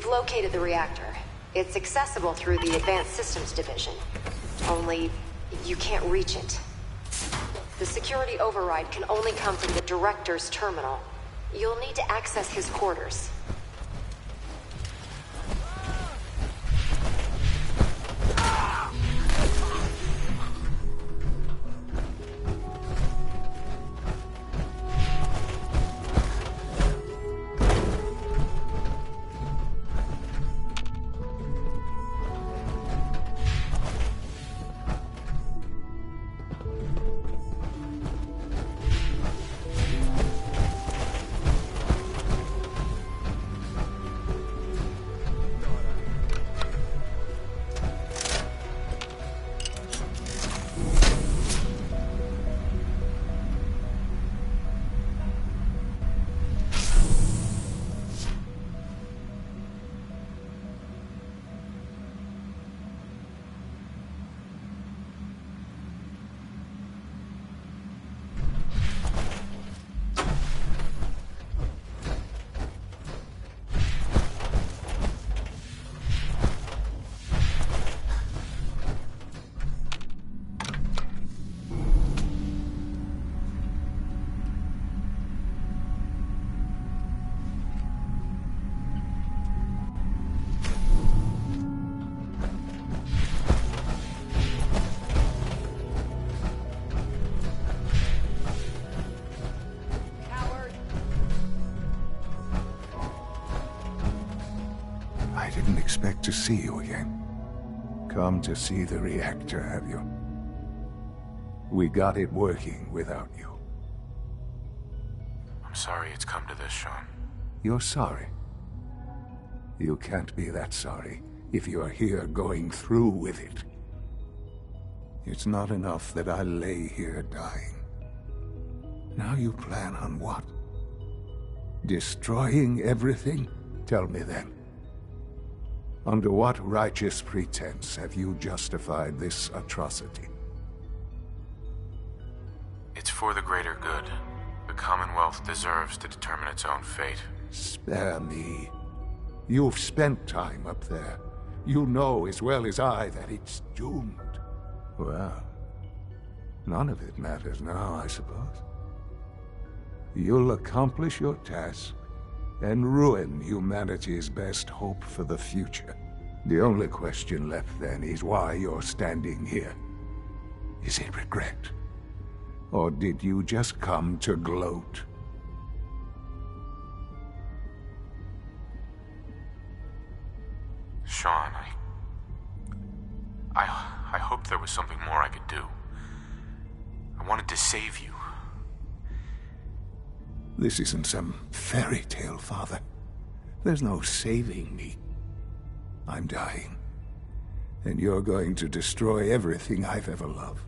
Located the reactor. It's accessible through the Advanced Systems Division. Only, you can't reach it. The security override can only come from the Director's terminal. You'll need to access his quarters. Expect to see you again. Come to see the reactor, have you? We got it working without you. I'm sorry it's come to this, Sean. You're sorry? You can't be that sorry if you're here going through with it. It's not enough that I lay here dying. Now you plan on what? Destroying everything? Tell me then. Under what righteous pretense have you justified this atrocity? It's for the greater good. The Commonwealth deserves to determine its own fate. Spare me. You've spent time up there. You know as well as I that it's doomed. Well, none of it matters now, I suppose. You'll accomplish your task and ruin humanity's best hope for the future. The only question left then is why you're standing here. Is it regret? Or did you just come to gloat? Sean, I hoped there was something more I could do. I wanted to save you. This isn't some fairy tale, Father. There's no saving me. I'm dying. And you're going to destroy everything I've ever loved.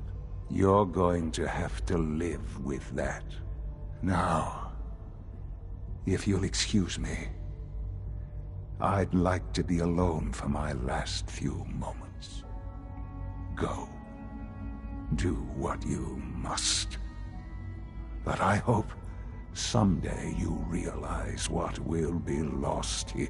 You're going to have to live with that. Now, if you'll excuse me, I'd like to be alone for my last few moments. Go. Do what you must. But I hope someday you realize what will be lost here.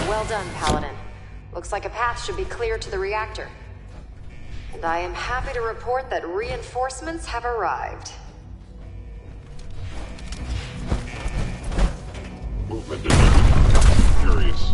Well done, Paladin. Looks like a path should be clear to the reactor. And I am happy to report that reinforcements have arrived. Movement is curious.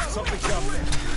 Something's up there.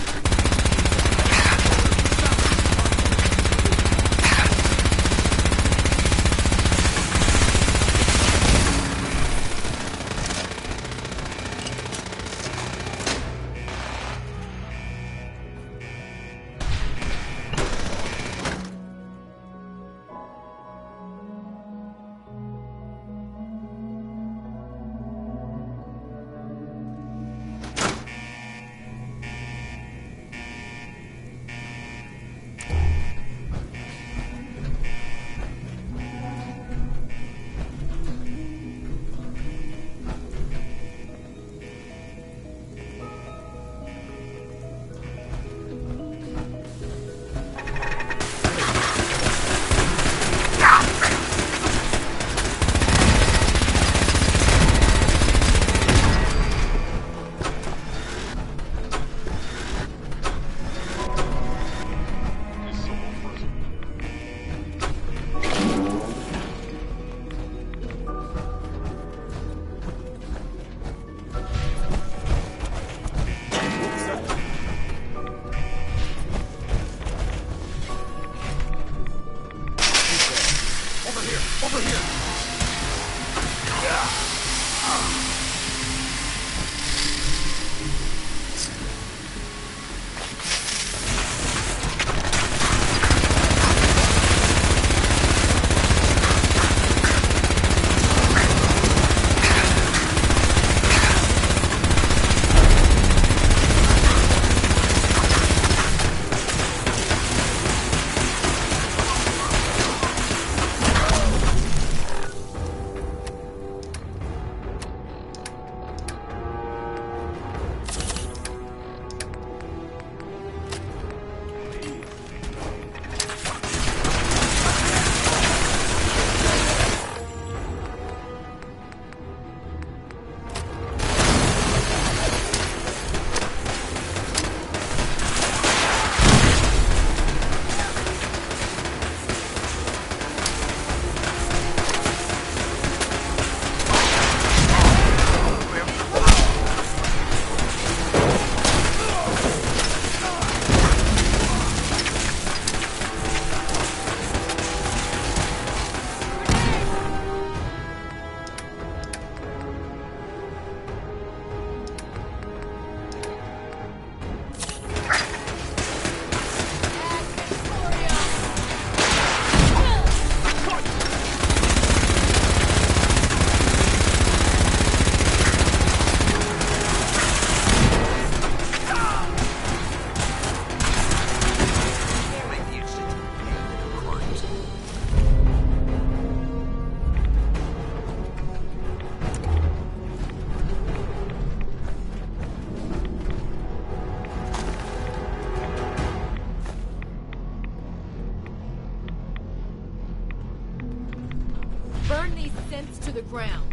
to the ground.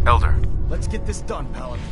Elder. Let's get this done, Paladin.